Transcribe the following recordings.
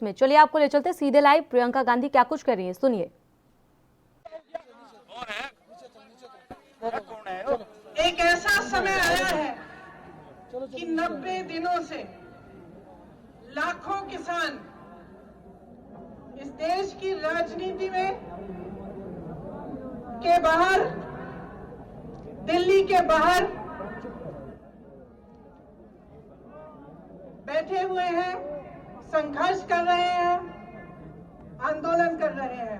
में चलिए आपको ले चलते सीधे लाइव। प्रियंका गांधी क्या कुछ कर रही हैं, सुनिए। एक ऐसा समय आया है कि 90 दिनों से लाखों किसान इस देश की राजनीति में के बाहर, दिल्ली के बाहर बैठे हुए हैं, संघर्ष कर रहे हैं, आंदोलन कर रहे हैं।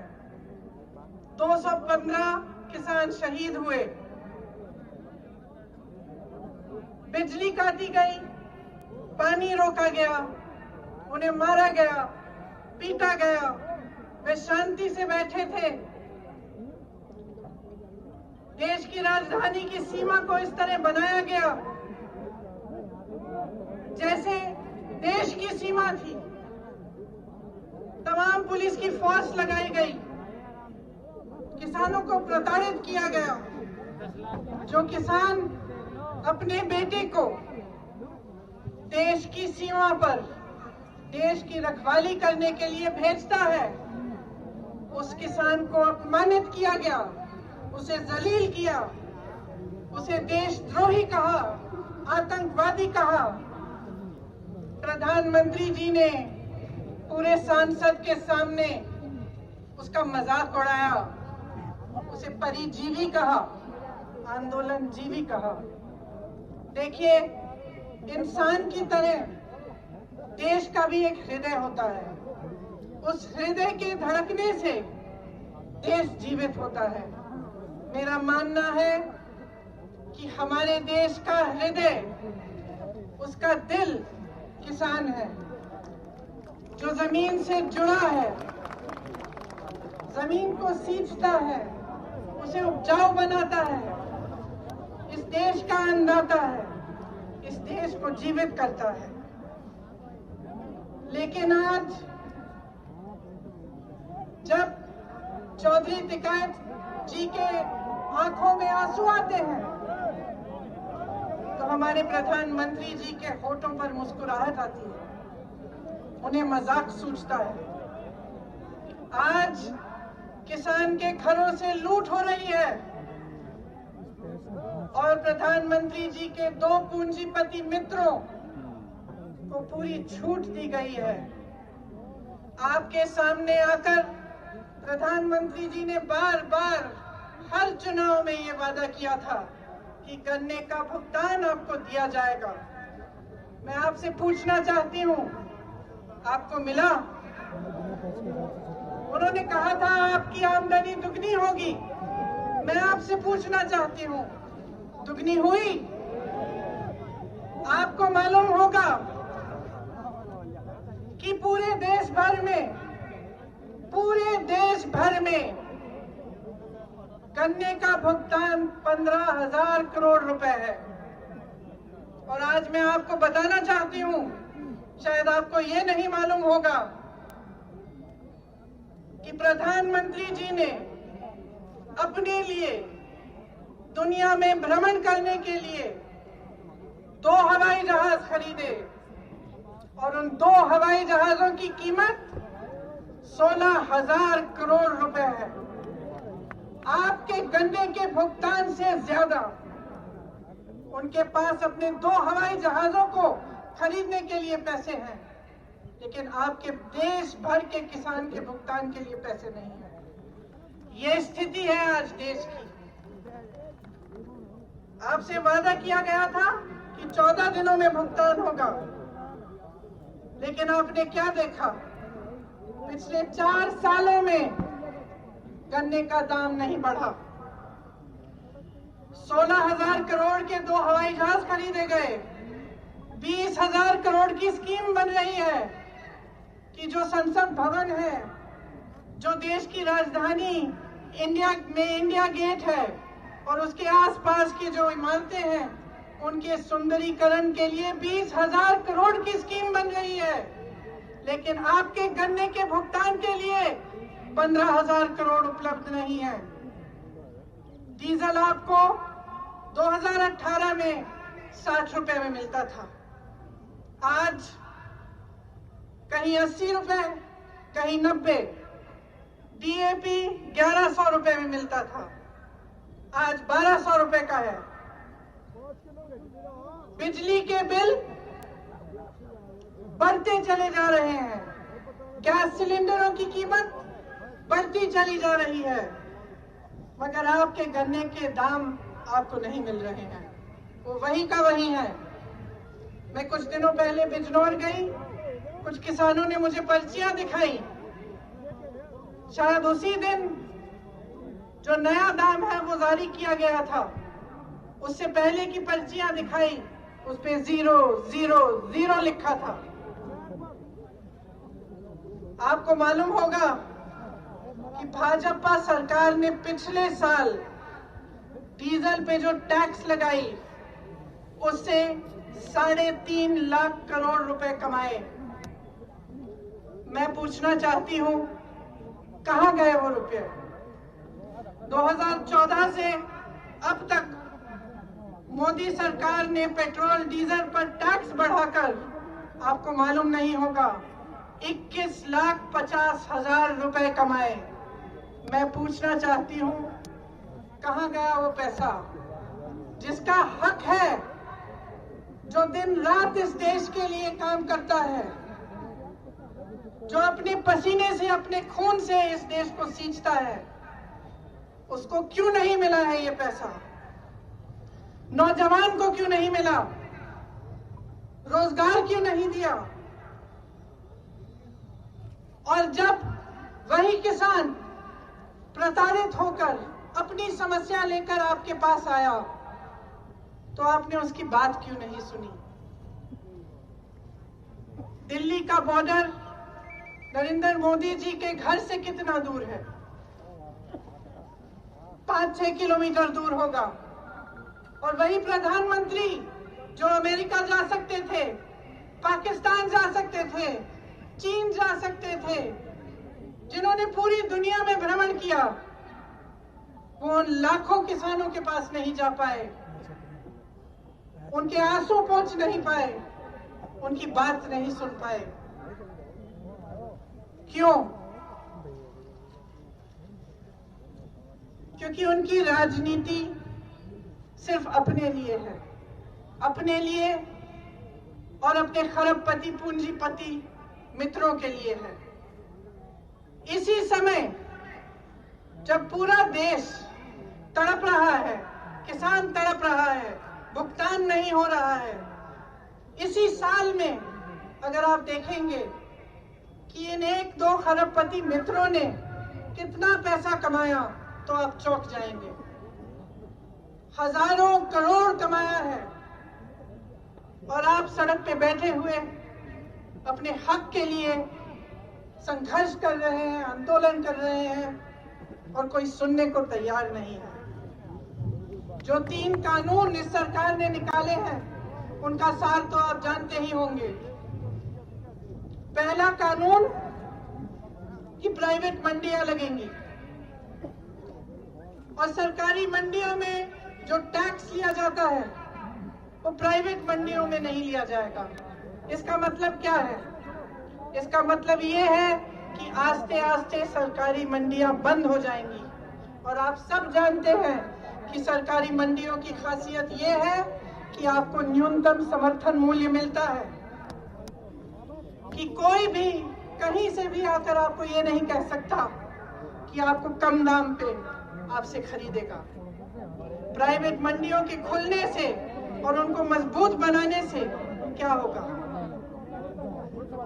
215 किसान शहीद हुए, बिजली काटी गई, पानी रोका गया, उन्हें मारा गया, पीटा गया। वे शांति से बैठे थे। देश की राजधानी की सीमा को इस तरह बनाया गया जैसे देश की सीमा थी। तमाम पुलिस की फोर्स लगाई गई, किसानों को प्रताड़ित किया गया। जो किसान अपने बेटे को देश की सीमा पर देश की रखवाली करने के लिए भेजता है, उस किसान को अपमानित किया गया, उसे जलील किया, उसे देशद्रोही कहा, आतंकवादी कहा। प्रधानमंत्री जी ने पूरे संसद के सामने उसका मजाक उड़ाया, उसे परिजीवी कहा, आंदोलन जीवी कहा। देखिए, इंसान की तरह देश का भी एक हृदय होता है। उस हृदय के धड़कने से देश जीवित होता है। मेरा मानना है कि हमारे देश का हृदय, उसका दिल किसान है, जो जमीन से जुड़ा है, जमीन को सींचता है, उसे उपजाऊ बनाता है, इस देश का अन्नदाता है, इस देश को जीवित करता है। लेकिन आज जब चौधरी टिकैत जी के आंखों में आंसू आते हैं, तो हमारे प्रधानमंत्री जी के होठों पर मुस्कुराहट आती है, उन्हें मजाक सूझता है। आज किसान के घरों से लूट हो रही है और प्रधानमंत्री जी के 2 पूंजीपति मित्रों को पूरी छूट दी गई है। आपके सामने आकर प्रधानमंत्री जी ने बार बार हर चुनाव में ये वादा किया था कि गन्ने का भुगतान आपको दिया जाएगा। मैं आपसे पूछना चाहती हूँ, आपको मिला? उन्होंने कहा था आपकी आमदनी दुगनी होगी। मैं आपसे पूछना चाहती हूँ, दुगनी हुई? आपको मालूम होगा कि पूरे देश भर में गन्ने का भुगतान 15,000 करोड़ रुपए है। और आज मैं आपको बताना चाहती हूं, शायद आपको ये नहीं मालूम होगा कि प्रधानमंत्री जी ने अपने लिए दुनिया में भ्रमण करने के लिए 2 हवाई जहाज खरीदे और उन 2 हवाई जहाजों की कीमत 16,000 करोड़ रुपए है। आपके गन्ने के भुगतान से ज्यादा उनके पास अपने 2 हवाई जहाजों को खरीदने के लिए पैसे हैं, लेकिन आपके देश भर के किसान के भुगतान के लिए पैसे नहीं है। ये स्थिति है आज देश की। आपसे वादा किया गया था कि 14 दिनों में भुगतान होगा, लेकिन आपने क्या देखा? पिछले 4 सालों में गन्ने का दाम नहीं बढ़ा। 16,000 करोड़ के 2 हवाई जहाज खरीदे गए। 20,000 करोड़ की स्कीम बन रही है कि जो संसद भवन है, जो देश की राजधानी इंडिया गेट है और उसके आसपास की जो इमारतें हैं, उनके सुंदरीकरण के लिए 20,000 करोड़ की स्कीम बन रही है। लेकिन आपके गन्ने के भुगतान के लिए 15,000 करोड़ उपलब्ध नहीं है। डीजल आपको 2018 में 60 रुपए में मिलता था। आज कहीं 80 रुपए, कहीं 90। डीएपी 1100 रुपए में मिलता था, आज 1200 रुपए का है। बिजली के बिल बढ़ते चले जा रहे हैं, गैस सिलेंडरों की कीमत बढ़ती चली जा रही है, मगर आपके गन्ने के दाम आपको नहीं मिल रहे हैं, वो वही का वही है। मैं कुछ दिनों पहले बिजनौर गई, कुछ किसानों ने मुझे पर्चियां दिखाई, शायद उसी दिन जो नया दाम है वो जारी किया गया था, उससे पहले की पर्चियां दिखाई, उस पे 000 लिखा था। आपको मालूम होगा कि भाजपा सरकार ने पिछले साल डीजल पे जो टैक्स लगाई उससे 3.5 लाख करोड़ रुपए कमाए। मैं पूछना चाहती हूं, कहां गए वो रुपए? 2014 से अब तक मोदी सरकार ने पेट्रोल डीजल पर टैक्स बढ़ाकर, आपको मालूम नहीं होगा, 21,50,000 रुपए कमाए। मैं पूछना चाहती हूं, कहां गया वो पैसा जिसका हक है, जो दिन रात इस देश के लिए काम करता है, जो अपने पसीने से, अपने खून से इस देश को सींचता है, उसको क्यों नहीं मिला है ये पैसा? नौजवान को क्यों नहीं मिला? रोजगार क्यों नहीं दिया? और जब वही किसान प्रताड़ित होकर अपनी समस्या लेकर आपके पास आया तो आपने उसकी बात क्यों नहीं सुनी? दिल्ली का बॉर्डर नरेंद्र मोदी जी के घर से कितना दूर है? 5-6 किलोमीटर दूर होगा। और वही प्रधानमंत्री जो अमेरिका जा सकते थे, पाकिस्तान जा सकते थे, चीन जा सकते थे, जिन्होंने पूरी दुनिया में भ्रमण किया, वो उन लाखों किसानों के पास नहीं जा पाए, उनके आंसू पहुंच नहीं पाए, उनकी बात नहीं सुन पाए। क्यों? क्योंकि उनकी राजनीति सिर्फ अपने लिए है, अपने लिए और अपने खरबपति पूंजीपति मित्रों के लिए है। इसी समय जब पूरा देश तड़प रहा है, किसान तड़प रहा है, भुगतान नहीं हो रहा है, इसी साल में अगर आप देखेंगे कि इन 1-2 खरबपति मित्रों ने कितना पैसा कमाया तो आप चौंक जाएंगे। हजारों करोड़ कमाया है और आप सड़क पे बैठे हुए अपने हक के लिए संघर्ष कर रहे हैं, आंदोलन कर रहे हैं और कोई सुनने को तैयार नहीं है। जो 3 कानून इस सरकार ने निकाले हैं उनका सार तो आप जानते ही होंगे। पहला कानून कि प्राइवेट मंडियां लगेंगी और सरकारी मंडियों में जो टैक्स लिया जाता है वो प्राइवेट मंडियों में नहीं लिया जाएगा। इसका मतलब क्या है? इसका मतलब ये है कि आस्ते आस्ते सरकारी मंडियां बंद हो जाएंगी। और आप सब जानते हैं कि सरकारी मंडियों की खासियत ये है कि आपको न्यूनतम समर्थन मूल्य मिलता है, कि कोई भी कहीं से भी आकर आपको ये नहीं कह सकता कि आपको कम दाम पे आपसे खरीदेगा। प्राइवेट मंडियों के खुलने से और उनको मजबूत बनाने से क्या होगा?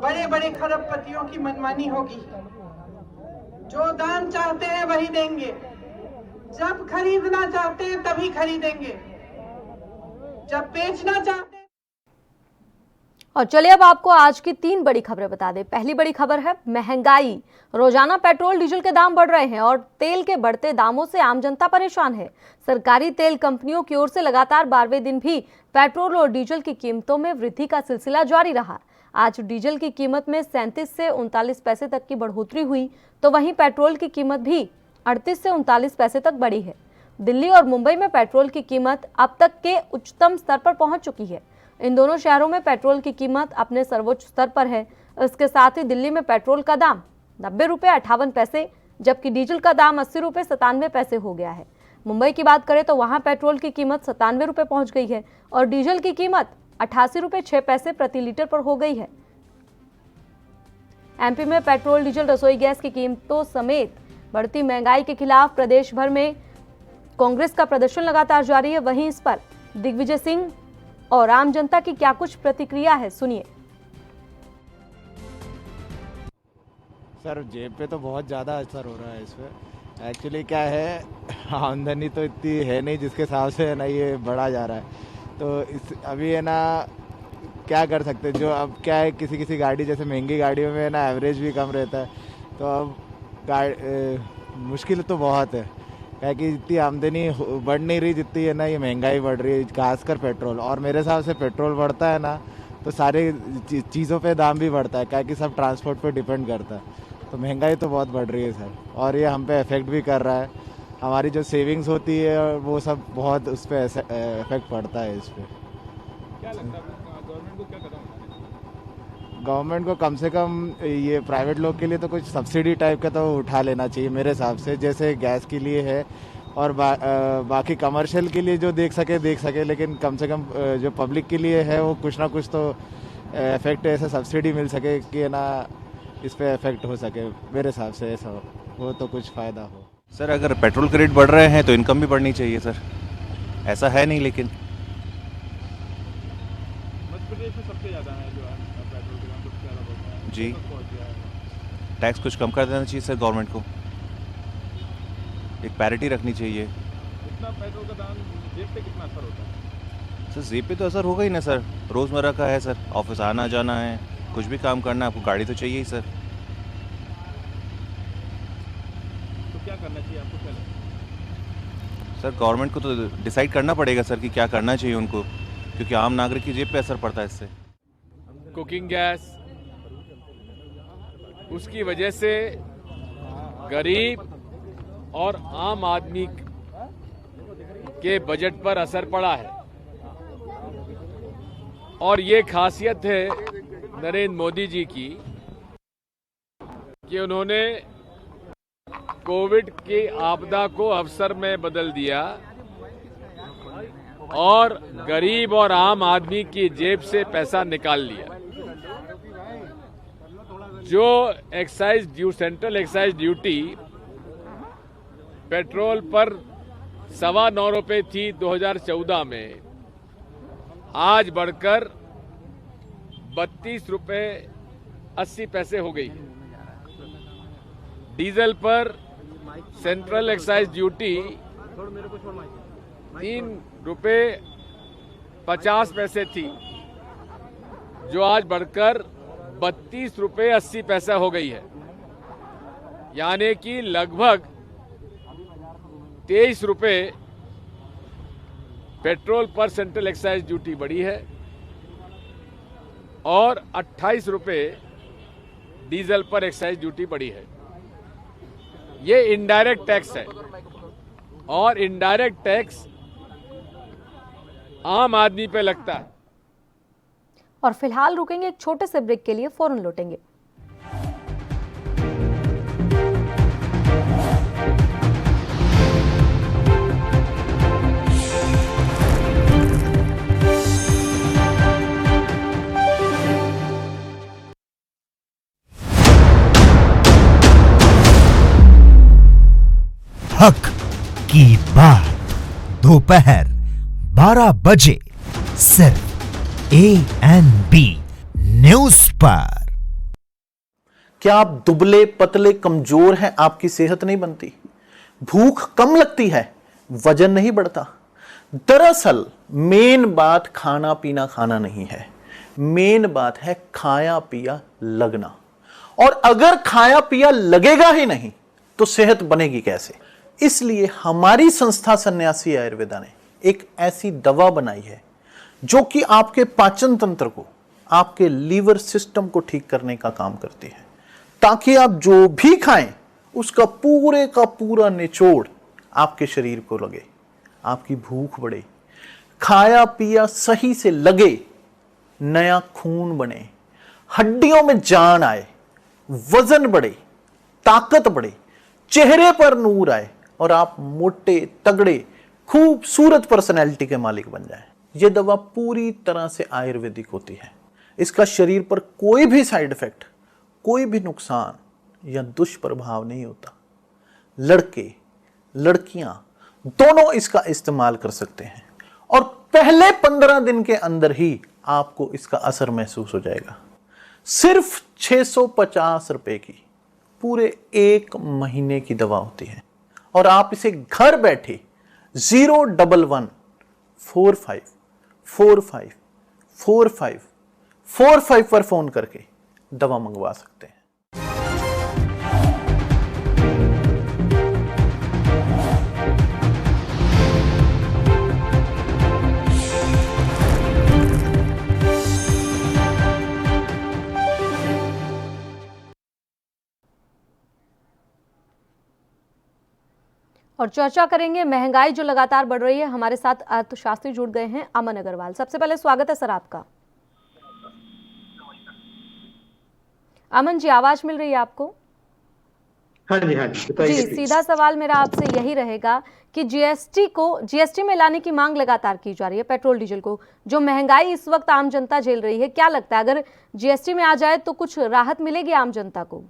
बड़े बड़े खरबपतियों की मनमानी होगी। जो दाम चाहते हैं वही देंगे, जब खरीदना चाहते हैं तभी खरीदेंगे, जब बेचना चाहते हैं। और चलिए अब आपको आज की 3 बड़ी खबरें बता दें। पहली बड़ी खबर है महंगाई। रोजाना पेट्रोल डीजल के दाम बढ़ रहे हैं और तेल के बढ़ते दामों से आम जनता परेशान है। सरकारी तेल कंपनियों की ओर से लगातार 12वें दिन भी पेट्रोल और डीजल की कीमतों में वृद्धि का सिलसिला जारी रहा। आज डीजल की कीमत में 37 से 39 पैसे तक की बढ़ोतरी हुई, तो वहीं पेट्रोल की कीमत भी 38 से 39 पैसे तक बढ़ी है। दिल्ली और मुंबई में पेट्रोल की कीमत अब तक के उच्चतम स्तर पर पहुंच चुकी है। इन दोनों शहरों में पेट्रोल की कीमत अपने सर्वोच्च स्तर पर है। इसके साथ ही दिल्ली में पेट्रोल का दाम 90 रुपये 58 पैसे, जबकि डीजल का दाम 80 रुपये 97 पैसे हो गया है। मुंबई की बात करें तो वहां पेट्रोल की कीमत 97 रुपये पहुंच गई है और डीजल की कीमत 88 रुपये 6 पैसे प्रति लीटर पर हो गई है। एमपी में पेट्रोल, डीजल, रसोई गैस की कीमतों समेत बढ़ती महंगाई के खिलाफ प्रदेश भर में कांग्रेस का प्रदर्शन लगातार जारी है। वहीं इस पर दिग्विजय सिंह और आम जनता की क्या कुछ प्रतिक्रिया है, सुनिए। सर जेब पे तो बहुत ज़्यादा असर हो रहा है इस पर। एक्चुअली क्या है, आमदनी तो इतनी है नहीं जिसके हिसाब से है ना ये बढ़ा जा रहा है। तो इस अभी है ना क्या कर सकते हैं, जो अब क्या है किसी गाड़ी जैसे महंगी गाड़ियों में है ना एवरेज भी कम रहता है, तो अब मुश्किल तो बहुत है। क्या कि इतनी आमदनी बढ़ नहीं रही जितनी है ना ये महंगाई बढ़ रही है, खासकर पेट्रोल। और मेरे हिसाब से पेट्रोल बढ़ता है ना तो सारे चीज़ों पे दाम भी बढ़ता है, क्या कि सब ट्रांसपोर्ट पे डिपेंड करता है। तो महंगाई तो बहुत बढ़ रही है सर, और ये हम पे इफेक्ट भी कर रहा है। हमारी जो सेविंग्स होती है वो सब बहुत उस पर इफेक्ट पड़ता है इस पर। क्या लगता है गवर्नमेंट को क्या कदम उठाना चाहिए? गवर्नमेंट को कम से कम ये प्राइवेट लोग के लिए तो कुछ सब्सिडी टाइप का तो उठा लेना चाहिए मेरे हिसाब से, जैसे गैस के लिए है। और बाकी कमर्शियल के लिए जो देख सके, लेकिन कम से कम जो पब्लिक के लिए है वो कुछ ना कुछ तो इफेक्ट ऐसा सब्सिडी मिल सके कि है ना इस पे इफेक्ट हो सके। मेरे हिसाब से ऐसा हो तो कुछ फ़ायदा हो। सर अगर पेट्रोल के रेट बढ़ रहे हैं तो इनकम भी बढ़नी चाहिए सर, ऐसा है नहीं। लेकिन मध्य प्रदेश में सबसे ज़्यादा है जो है पेट्रोल के दाम सबसे ज़्यादा बढ़ रहा है जी। पहुंच गया है। टैक्स कुछ कम कर देना चाहिए सर गवर्नमेंट को, एक पैरिटी रखनी चाहिए। इतना पेट्रोल का दाम जेब पे कितना असर होता है? सर जेब पे तो असर होगा ही ना सर, रोज़मर्रा का है सर, ऑफिस आना जाना है, कुछ भी काम करना है, आपको गाड़ी तो चाहिए ही सर। तो क्या करना चाहिए आपको, क्या लगता है? सर गवर्नमेंट को तो डिसाइड करना पड़ेगा सर कि क्या करना चाहिए उनको, क्योंकि आम नागरिक की जेब पे असर पड़ता है इससे। कुकिंग गैस, उसकी वजह से गरीब और आम आदमी के बजट पर असर पड़ा है। और ये खासियत है नरेंद्र मोदी जी की कि उन्होंने कोविड की आपदा को अवसर में बदल दिया और गरीब और आम आदमी की जेब से पैसा निकाल लिया। जो सेंट्रल एक्साइज ड्यूटी पेट्रोल पर 9.25 रुपये थी 2014 में, आज बढ़कर 32 रुपये 80 पैसे हो गई। डीजल पर सेंट्रल एक्साइज ड्यूटी 3 रुपये 50 पैसे थी, जो आज बढ़कर 32 रुपये 80 पैसा हो गई है। यानी कि लगभग 23 रुपये पेट्रोल पर सेंट्रल एक्साइज ड्यूटी बढ़ी है और 28 रुपये डीजल पर एक्साइज ड्यूटी बढ़ी है। ये इनडायरेक्ट टैक्स है और इनडायरेक्ट टैक्स आम आदमी पे लगता है। और फिलहाल रुकेंगे एक छोटे से ब्रेक के लिए, फौरन लौटेंगे। हक की बात दोपहर 12 बजे सिर्फ ANB न्यूज पर। क्या आप दुबले पतले कमजोर हैं, आपकी सेहत नहीं बनती, भूख कम लगती है, वजन नहीं बढ़ता? दरअसल मेन बात खाना पीना खाना नहीं है, मेन बात है खाया पिया लगना। और अगर खाया पिया लगेगा ही नहीं तो सेहत बनेगी कैसे? इसलिए हमारी संस्था सन्यासी आयुर्वेदा ने एक ऐसी दवा बनाई है जो कि आपके पाचन तंत्र को, आपके लीवर सिस्टम को ठीक करने का काम करती है, ताकि आप जो भी खाएं उसका पूरे का पूरा निचोड़ आपके शरीर को लगे, आपकी भूख बढ़े, खाया पिया सही से लगे, नया खून बने, हड्डियों में जान आए, वजन बढ़े, ताकत बढ़े, चेहरे पर नूर आए और आप मोटे, तगड़े, खूबसूरत पर्सनैलिटी के मालिक बन जाएं। यह दवा पूरी तरह से आयुर्वेदिक होती है। इसका शरीर पर कोई भी साइड इफेक्ट, कोई भी नुकसान या दुष्प्रभाव नहीं होता। लड़के, लड़कियां दोनों इसका इस्तेमाल कर सकते हैं और पहले 15 दिन के अंदर ही आपको इसका असर महसूस हो जाएगा। सिर्फ 650 रुपए की पूरे 1 महीने की दवा होती है और आप इसे घर बैठे 01145454545 पर फोन करके दवा मंगवा सकते हैं। और चर्चा करेंगे महंगाई जो लगातार बढ़ रही है। हमारे साथ अर्थशास्त्री जुड़ गए हैं, अमन अग्रवाल। सबसे पहले स्वागत है सर आपका। अमन जी, आवाज मिल रही है आपको? हाँ जी जी, सीधा सवाल मेरा आपसे यही रहेगा कि जीएसटी में लाने की मांग लगातार की जा रही है पेट्रोल डीजल को। जो महंगाई इस वक्त आम जनता झेल रही है, क्या लगता है अगर जीएसटी में आ जाए तो कुछ राहत मिलेगी आम जनता को?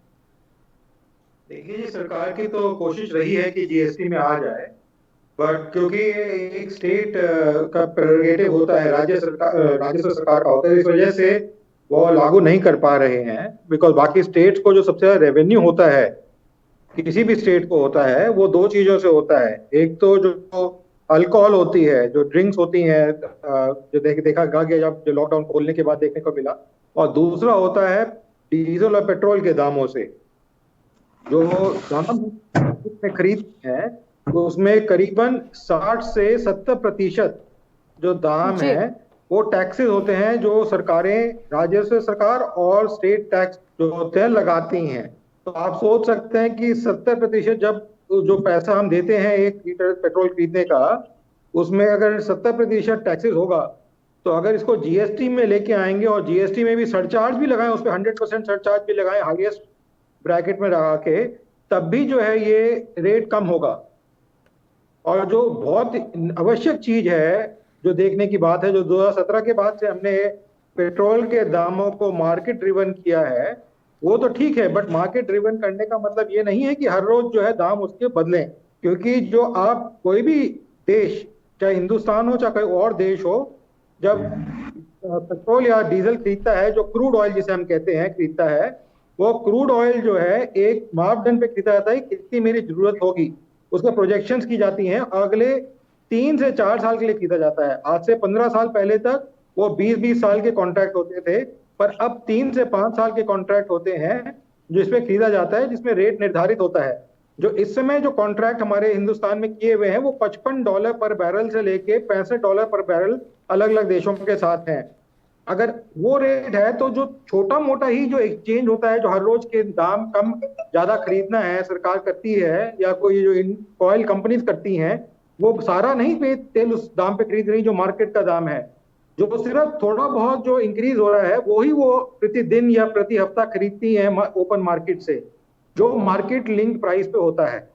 देखिए जी, सरकार की तो कोशिश रही है कि जीएसटी में आ जाए, बट क्योंकि एक स्टेट का प्रेरोगेटिव होता है, राज्य सरकार का होता है, इस वजह से वो लागू नहीं कर पा रहे हैं। बिकॉज बाकी स्टेट्स को जो सबसे ज्यादा रेवेन्यू होता है, किसी भी स्टेट को होता है, वो 2 चीजों से होता है। एक तो जो अल्कोहल होती है, जो ड्रिंक्स होती हैं, जो देखा गया जब लॉकडाउन खोलने के बाद देखने को मिला, और दूसरा होता है डीजल और पेट्रोल के दामों से। जो दाम में खरीदते हैं तो उसमें करीबन 60 से 70% जो दाम है वो टैक्सेस होते हैं, जो सरकारें, राजस्व सरकार और स्टेट टैक्स जो होते हैं लगाती हैं। तो आप सोच सकते हैं कि 70% जब जो पैसा हम देते हैं 1 लीटर पेट्रोल खरीदने का, उसमें अगर 70% टैक्सेस होगा, तो अगर इसको जीएसटी में लेके आएंगे और जीएसटी में भी सरचार्ज भी लगाएं, उस पर 100% सरचार्ज भी लगाएं हाईएस्ट ब्रैकेट में रखा के, तब भी जो है ये रेट कम होगा। और जो बहुत आवश्यक चीज है, जो देखने की बात है, जो 2017 के बाद से हमने पेट्रोल के दामों को मार्केट ड्रिवन किया है, वो तो ठीक है, बट मार्केट ड्रिवन करने का मतलब ये नहीं है कि हर रोज जो है दाम उसके बदलें। क्योंकि जो आप कोई भी देश, चाहे हिंदुस्तान हो चाहे कोई और देश हो, जब पेट्रोल या डीजल खरीदता है, जो क्रूड ऑयल जिसे हम कहते हैं खरीदता है, वो क्रूड ऑयल जो है एक मापदंड पे खरीदा जाता है, कितनी मेरी जरूरत होगी, उसके प्रोजेक्शंस की जाती हैं, अगले 3 से 4 साल के लिए खरीदा जाता है। आज से 15 साल पहले तक वो 20-20 साल के कॉन्ट्रैक्ट होते थे, पर अब 3 से 5 साल के कॉन्ट्रैक्ट होते हैं जिसपे खरीदा जाता है, जिसमें रेट निर्धारित होता है। जो इस समय जो कॉन्ट्रैक्ट हमारे हिंदुस्तान में किए हुए हैं, वो $55 पर बैरल से लेके $65 पर बैरल अलग अलग देशों के साथ हैं। अगर वो रेट है तो जो छोटा मोटा ही जो एक्सचेंज होता है, जो हर रोज के दाम कम ज्यादा खरीदना है सरकार करती है, या कोई जो ऑयल कंपनीज करती हैं, वो सारा नहीं पे तेल उस दाम पे खरीद रही जो मार्केट का दाम है। जो सिर्फ थोड़ा बहुत जो इंक्रीज हो रहा है, वही वो प्रतिदिन या प्रति हफ्ता खरीदती है ओपन मार्केट से, जो मार्केट लिंक प्राइस पे होता है।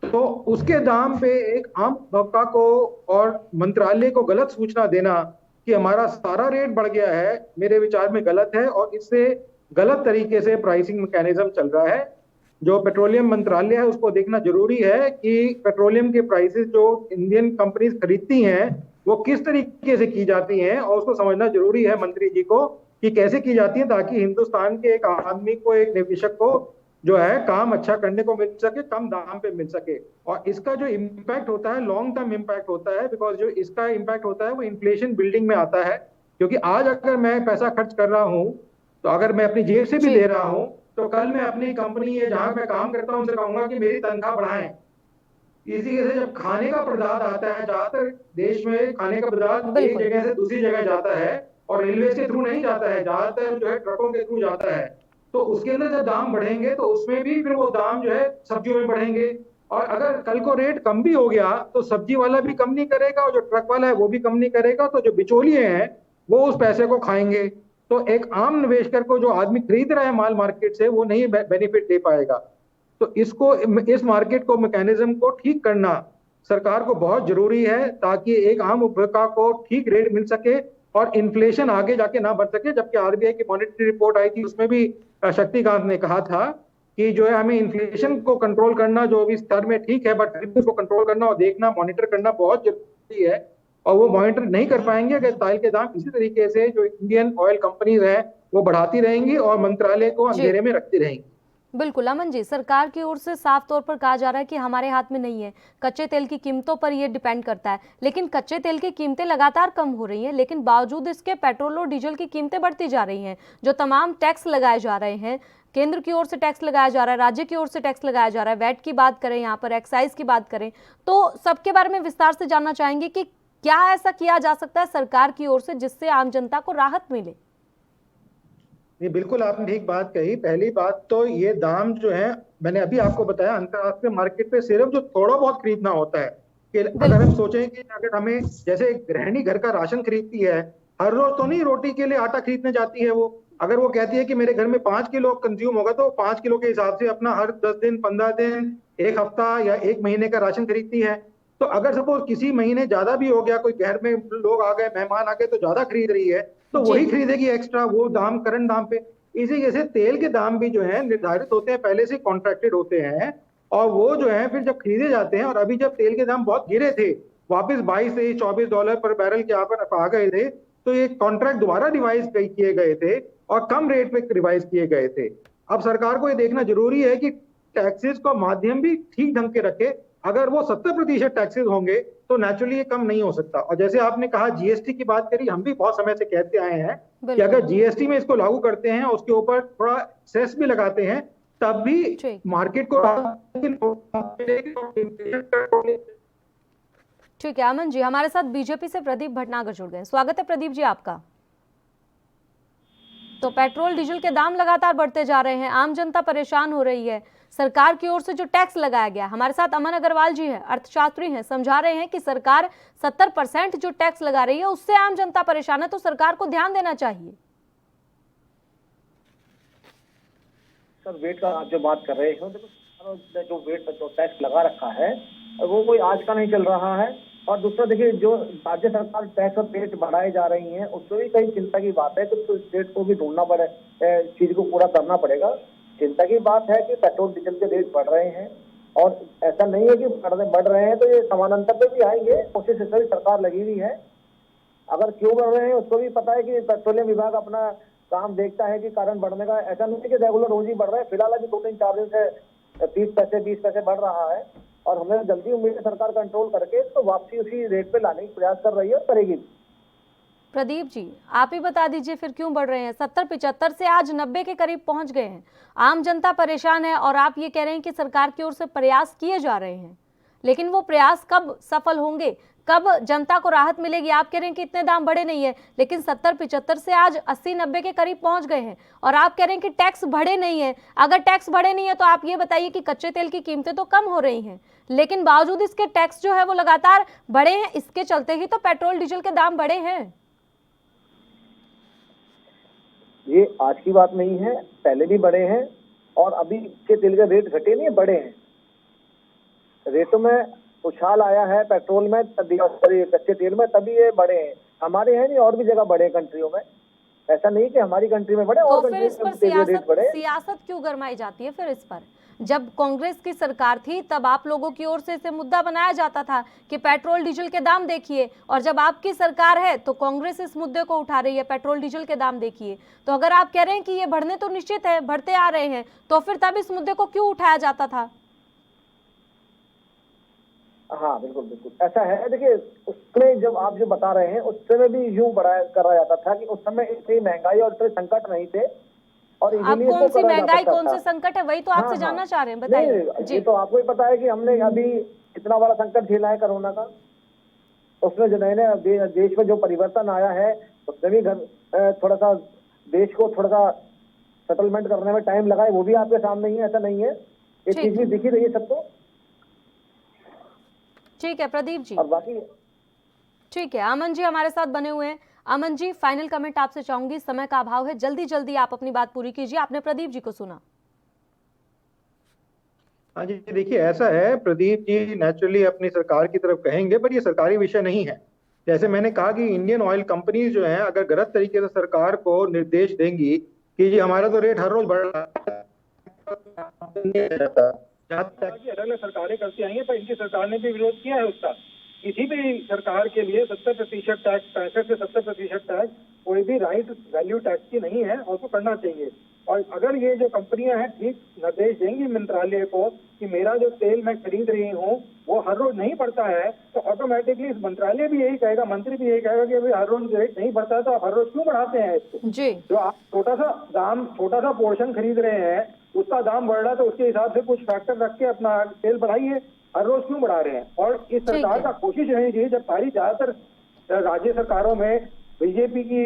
तो उसके दाम पे एक आम तबका को और मंत्रालय को गलत सूचना देना कि हमारा सारा रेट बढ़ गया है, मेरे विचार में गलत है, और इससे गलत तरीके से प्राइसिंग मैकेनिज्म चल रहा है। जो पेट्रोलियम मंत्रालय है उसको देखना जरूरी है कि पेट्रोलियम के प्राइसेस जो इंडियन कंपनीज खरीदती हैं वो किस तरीके से की जाती हैं, और उसको समझना जरूरी है मंत्री जी को कि कैसे की जाती है, ताकि हिंदुस्तान के एक आदमी को, एक निवेशक को जो है काम अच्छा करने को मिल सके, कम दाम पे मिल सके। और इसका जो इम्पैक्ट होता है लॉन्ग टर्म इम्पैक्ट होता है, बिकॉज जो इसका इम्पैक्ट होता है वो इन्फ्लेशन बिल्डिंग में आता है। क्योंकि आज अगर मैं पैसा खर्च कर रहा हूँ, तो अगर मैं अपनी जेब से भी दे रहा हूँ, तो कल मैं अपनी कंपनी या जहां मैं काम करता हूँ उनसे कहूंगा कि मेरी तनख्वाह बढ़ाएं। इसी से जब खाने का पदार्थ आता है, ज्यादातर देश में खाने का पदार्थ एक जगह से दूसरी जगह जाता है और रेलवे के थ्रू नहीं जाता है, ज्यादातर जो है ट्रकों के थ्रू जाता है। तो उसके अंदर जब दाम बढ़ेंगे तो उसमें भी फिर वो दाम जो है सब्जियों में बढ़ेंगे। और अगर कल को रेट कम भी हो गया तो सब्जी वाला भी कम नहीं करेगा और जो ट्रक वाला है वो भी कम नहीं करेगा, तो जो बिचौलिए हैं वो उस पैसे को खाएंगे। तो एक आम निवेशकर को, जो आदमी खरीद रहा है माल मार्केट से, वो नहीं बेनिफिट दे पाएगा। तो इस मार्केट को, मैकेनिज्म को ठीक करना सरकार को बहुत जरूरी है, ताकि एक आम उपभोक्ता को ठीक रेट मिल सके और इन्फ्लेशन आगे जाके ना बढ़ सके। जबकि आरबीआई की मॉनेटरी रिपोर्ट आई थी, उसमें भी शक्तिकांत ने कहा था कि जो है हमें इन्फ्लेशन को कंट्रोल करना जो भी स्तर में ठीक है, बट उसको कंट्रोल करना और देखना, मॉनिटर करना बहुत जरूरी है। और वो मॉनिटर नहीं कर पाएंगे अगर तेल के दाम इसी तरीके से जो इंडियन ऑयल कंपनीज है वो बढ़ाती रहेंगी और मंत्रालय को अंधेरे में रखती रहेंगी। बिल्कुल अमन जी, सरकार की ओर से साफ तौर पर कहा जा रहा है कि हमारे हाथ में नहीं है, कच्चे तेल की कीमतों पर ये डिपेंड करता है। लेकिन कच्चे तेल की कीमतें लगातार कम हो रही हैं, लेकिन बावजूद इसके पेट्रोल और डीजल की कीमतें बढ़ती जा रही हैं। जो तमाम टैक्स लगाए जा रहे हैं, केंद्र की ओर से टैक्स लगाया जा रहा है, राज्य की ओर से टैक्स लगाया जा रहा है, वैट की बात करें, यहाँ पर एक्साइज की बात करें, तो सबके बारे में विस्तार से जानना चाहेंगे कि क्या ऐसा किया जा सकता है सरकार की ओर से जिससे आम जनता को राहत मिले। ये बिल्कुल आपने ठीक बात कही। पहली बात तो ये दाम जो है, मैंने अभी आपको बताया, अंतरराष्ट्रीय मार्केट पे सिर्फ जो थोड़ा बहुत खरीदना होता है कि अगर हम सोचें कि अगर हमें, जैसे गृहिणी घर का राशन खरीदती है, हर रोज तो नहीं रोटी के लिए आटा खरीदने जाती है वो। अगर वो कहती है कि मेरे घर में 5 किलो कंज्यूम होगा, तो 5 किलो के हिसाब से अपना हर 10 दिन, 15 दिन, एक हफ्ता या एक महीने का राशन खरीदती है। तो अगर सपोज किसी महीने ज्यादा भी हो गया, कोई घर में लोग आ गए, मेहमान आ गए, तो ज्यादा खरीद रही है, तो वही खरीदेगी एक्स्ट्रा, वो दाम करंट दाम पे। इसी जैसे तेल के दाम भी जो है निर्धारित होते हैं, पहले से कॉन्ट्रैक्टेड होते हैं, और वो जो है फिर जब खरीदे जाते हैं, और अभी जब तेल के दाम बहुत गिरे थे, वापस 22 से $24 पर बैरल के यहाँ पर आ गए थे, तो ये कॉन्ट्रैक्ट दोबारा रिवाइज किए गए थे और कम रेट पे रिवाइज किए गए थे। अब सरकार को ये देखना जरूरी है कि टैक्सेस का माध्यम भी ठीक ढंग के रखे। अगर वो 70% टैक्सेस होंगे तो नेचुरली ये कम नहीं हो सकता। और जैसे आपने कहा जीएसटी की बात करी, हम भी बहुत समय से कहते आए हैं कि अगर जीएसटी में इसको लागू करते हैं, उसके ऊपर थोड़ा सेस भी लगाते हैं, तब भी मार्केट को ठीक है। अमन जी, हमारे साथ बीजेपी से प्रदीप भटनागर जुड़ गए। स्वागत है प्रदीप जी आपका। तो पेट्रोल डीजल के दाम लगातार बढ़ते जा रहे हैं, आम जनता परेशान हो रही है। सरकार की ओर से जो टैक्स लगाया गया, हमारे साथ अमन अग्रवाल जी हैं, अर्थशास्त्री हैं, समझा रहे हैं कि सरकार 70% जो टैक्स लगा रही है उससे आम जनता परेशान है, तो सरकार को ध्यान देना चाहिए। सर, वेट का आप जो बात कर रहे हो, देखो जो वेट जो टैक्स लगा रखा है वो कोई आज का नहीं चल रहा है। और दूसरा देखिए, जो राज्य सरकार टैक्स और रेट बढ़ाए जा रही हैं, उसमें भी कई चिंता की बात है। तो स्टेट को भी ढूंढना पड़े, चीज को पूरा करना पड़ेगा। चिंता की बात है कि पेट्रोल डीजल के रेट बढ़ रहे हैं, और ऐसा नहीं है कि बढ़ रहे हैं तो ये समानांतर पे भी आएंगे। कोशिश इसमें भी सरकार लगी हुई है। अगर क्यों बढ़ रहे हैं उसको भी पता है कि पेट्रोलियम विभाग अपना काम देखता है कि कारण बढ़ने का। ऐसा नहीं है कि रेगुलर रोज ही बढ़ रहा है। फिलहाल अभी 2-3 चार्जेस है, 30 पैसे 20 पैसे बढ़ रहा है, और हमें जल्दी उम्मीद है सरकार कंट्रोल करके तो वापसी उसी रेट पे लाने की प्रयास कर रही है और करेगी। प्रदीप जी, आप ही बता दीजिए फिर क्यों बढ़ रहे हैं? 70-75 से आज 90 के करीब पहुंच गए हैं, आम जनता परेशान है, और आप ये कह रहे हैं कि सरकार की ओर से प्रयास किए जा रहे हैं, लेकिन वो प्रयास कब सफल होंगे, कब जनता को राहत मिलेगी? आप कह रहे हैं कि इतने दाम बढ़े नहीं है, लेकिन 70-75 से आज 80-90 के करीब पहुंच गए हैं, और आप कह रहे हैं कि टैक्स बढ़े नहीं है। अगर टैक्स बढ़े नहीं है तो आप ये बताइए कि कच्चे तेल की कीमतें तो कम हो रही हैं, लेकिन बावजूद इसके टैक्स जो है वो लगातार बढ़े हैं, इसके चलते ही तो पेट्रोल डीजल के दाम बढ़े हैं। ये आज की बात नहीं है, पहले भी बढ़े हैं, और अभी के तेल के रेट घटे नहीं, बढ़े हैं। रेटों में उछाल आया है पेट्रोल में, कच्चे तेल में, तभी ये बढ़े हैं। हमारे हैं नहीं, और भी जगह बढ़े कंट्रियों में। ऐसा नहीं कि हमारी कंट्री में बढ़े तो और फिर इस पर सियासत क्यों गरमाई जाती है? फिर इस पर जब कांग्रेस की सरकार थी तब आप लोगों की ओर से इसे मुद्दा बनाया जाता था कि पेट्रोल डीजल के दाम देखिए, और जब आपकी सरकार है तो कांग्रेस इस मुद्दे को उठा रही है, पेट्रोल डीजल के दाम देखिए। तो अगर आप कह रहे हैं कि ये बढ़ने तो निश्चित है, बढ़ते आ रहे हैं, तो फिर तब इस मुद्दे को क्यों उठाया जाता था? हाँ बिल्कुल बिल्कुल ऐसा है। देखिए, उसमें जब आप जो बता रहे हैं उस समय भी यूं बढ़ाया करा जाता था कि उस समय इतनी महंगाई और इतने संकट नहीं थे, और अब कौन सी महंगाई, कौन से संकट है, वही तो आपसे जानना चाह रहे हैं, बताइए। ये तो आपको ही पता है कि हमने अभी इतना बड़ा संकट झेला है कोरोना का। उसमें जो नए देश में जो परिवर्तन आया है, उसमें भी थोड़ा सा देश को थोड़ा सा सेटलमेंट करने में टाइम लगा है, वो भी आपके सामने ही है। ऐसा नहीं है, एक चीज भी दिखी रही है सबको। ठीक है प्रदीप जी, और बाकी ठीक है। अमन जी हमारे साथ बने हुए हैं। अमन जी, फाइनल कमेंट आपसे चाहूंगी, समय का अभाव है, जल्दी जल्दी आप अपनी बात पूरी कीजिए। आपने प्रदीप जी को सुना। हाँ जी, देखिए ऐसा है, प्रदीप जी नेचुरली अपनी सरकार की तरफ कहेंगे, पर ये सरकारी विषय नहीं है। जैसे मैंने कहा कि इंडियन ऑयल कंपनीज जो हैं, अगर गलत तरीके से सरकार को निर्देश देंगी कि जी हमारा तो रेट हर रोज बढ़ रहा है, अलग अलग सरकारें करती आई हैं, पर इनकी सरकार ने भी विरोध किया है उसका। किसी भी सरकार के लिए 70% टैक्स, 65 से 70% टैक्स कोई भी राइट वैल्यू टैक्स की नहीं है, और उसको करना चाहिए। और अगर ये जो कंपनियां हैं ठीक निर्देश देंगी मंत्रालय को कि मेरा जो तेल मैं खरीद रही हूँ वो हर रोज नहीं बढ़ता है, तो ऑटोमेटिकली मंत्रालय भी यही कहेगा, मंत्री भी यही कहेगा कि अभी हर रोज रेट नहीं बढ़ता है तो आप हर रोज क्यों बढ़ाते हैं इसको। जी, जो आप छोटा सा पोर्शन खरीद रहे हैं उसका दाम बढ़ रहा है, तो उसके हिसाब से कुछ फैक्टर रख के अपना तेल बढ़ाइए, हर रोज क्यों बढ़ा रहे हैं। और इस सरकार का कोशिश रहनी चाहिए, जब सारी ज्यादातर राज्य सरकारों में बीजेपी की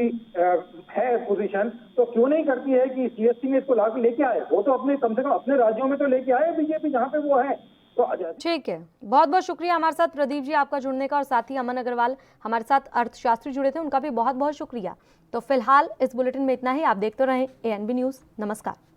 है पोजीशन, तो क्यों नहीं करती है कि सीएसटी में इसको लाके लेके आए। वो तो अपने कम से कम अपने राज्यों में तो लेके आए बीजेपी जहाँ पे वो है। तो ठीक है, बहुत बहुत शुक्रिया हमारे साथ प्रदीप जी आपका जुड़ने का, और साथ ही अमन अग्रवाल हमारे साथ अर्थशास्त्री जुड़े थे, उनका भी बहुत बहुत शुक्रिया। तो फिलहाल इस बुलेटिन में इतना ही। आप देखते रहें ANB न्यूज़। नमस्कार।